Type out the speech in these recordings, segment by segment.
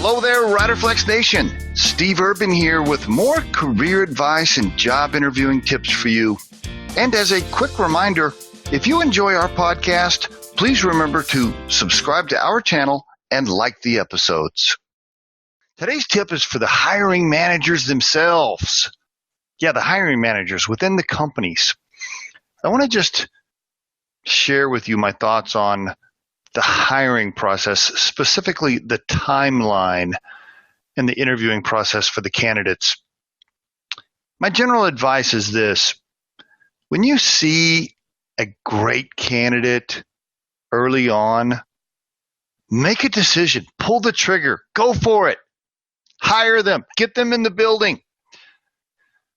Hello there, Riderflex Nation. Steve Urban here with more career advice and job interviewing tips for you. And as a quick reminder, if you enjoy our podcast, please remember to subscribe to our channel and like the episodes. Today's tip is for the hiring managers themselves. Yeah, the hiring managers within the companies. I want to just share with you my thoughts on the hiring process, specifically the timeline and the interviewing process for the candidates. My general advice is this: when you see a great candidate early on, make a decision, pull the trigger, go for it, hire them, get them in the building.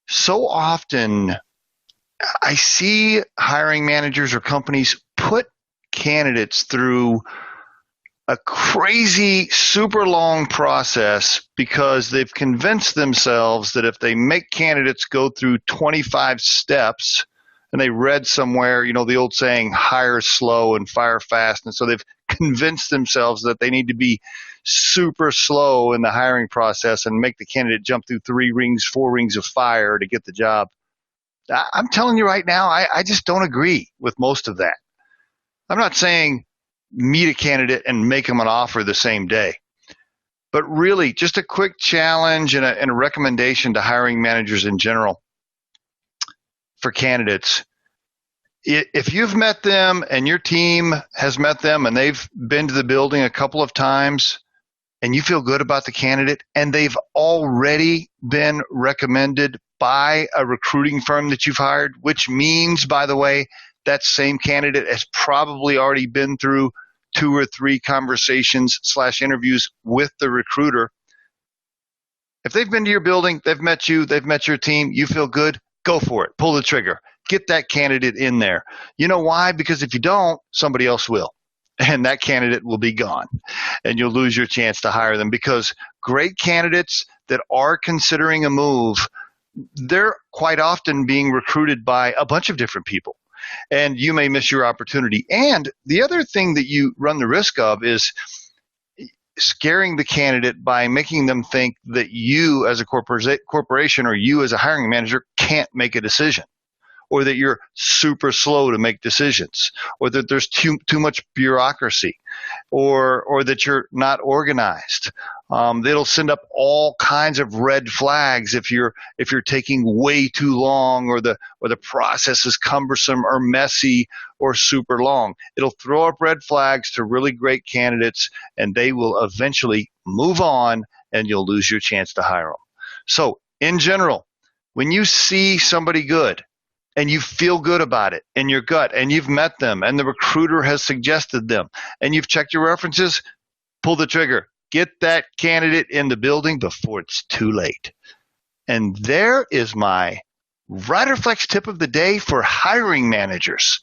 So often I see hiring managers or companies put candidates through a crazy, super long process because they've convinced themselves that if they make candidates go through 25 steps, and they read somewhere, the old saying, hire slow and fire fast. And so they've convinced themselves that they need to be super slow in the hiring process and make the candidate jump through 3 rings, 4 rings of fire to get the job. I'm telling you right now, I just don't agree with most of that. I'm not saying meet a candidate and make them an offer the same day, but really just a quick challenge and a recommendation to hiring managers in general for candidates. If you've met them and your team has met them and they've been to the building a couple of times and you feel good about the candidate and they've already been recommended by a recruiting firm that you've hired, which means, by the way, that same candidate has probably already been through 2 or 3 conversations / interviews with the recruiter. If they've been to your building, they've met you, they've met your team, you feel good, go for it. Pull the trigger. Get that candidate in there. You know why? Because if you don't, somebody else will. And that candidate will be gone. And you'll lose your chance to hire them, because great candidates that are considering a move, they're quite often being recruited by a bunch of different people. And you may miss your opportunity. And the other thing that you run the risk of is scaring the candidate by making them think that you as a corporation or you as a hiring manager can't make a decision, or that you're super slow to make decisions, or that there's too much bureaucracy, or that you're not organized. They'll send up all kinds of red flags if you're taking way too long, or the process is cumbersome or messy or super long. It'll throw up red flags to really great candidates, and they will eventually move on, and you'll lose your chance to hire them. So in general, when you see somebody good, and you feel good about it in your gut, and you've met them, and the recruiter has suggested them, and you've checked your references, pull the trigger. Get that candidate in the building before it's too late. And there is my Riderflex tip of the day for hiring managers.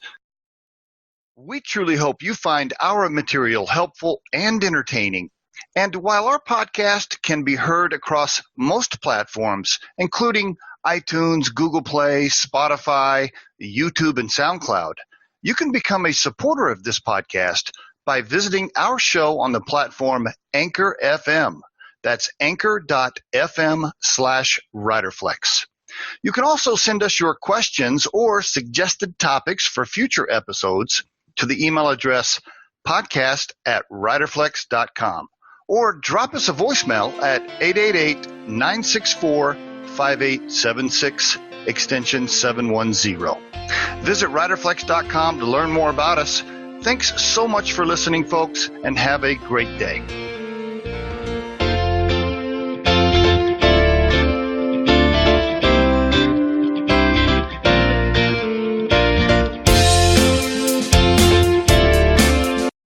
We truly hope you find our material helpful and entertaining. And while our podcast can be heard across most platforms, including iTunes, Google Play, Spotify, YouTube, and SoundCloud, you can become a supporter of this podcast by visiting our show on the platform Anchor FM. That's anchor.fm/Riderflex. You can also send us your questions or suggested topics for future episodes to the email address podcast@riderflex.com, or drop us a voicemail at 888-964-5876, extension 710. Visit riderflex.com to learn more about us. Thanks so much for listening, folks, and have a great day.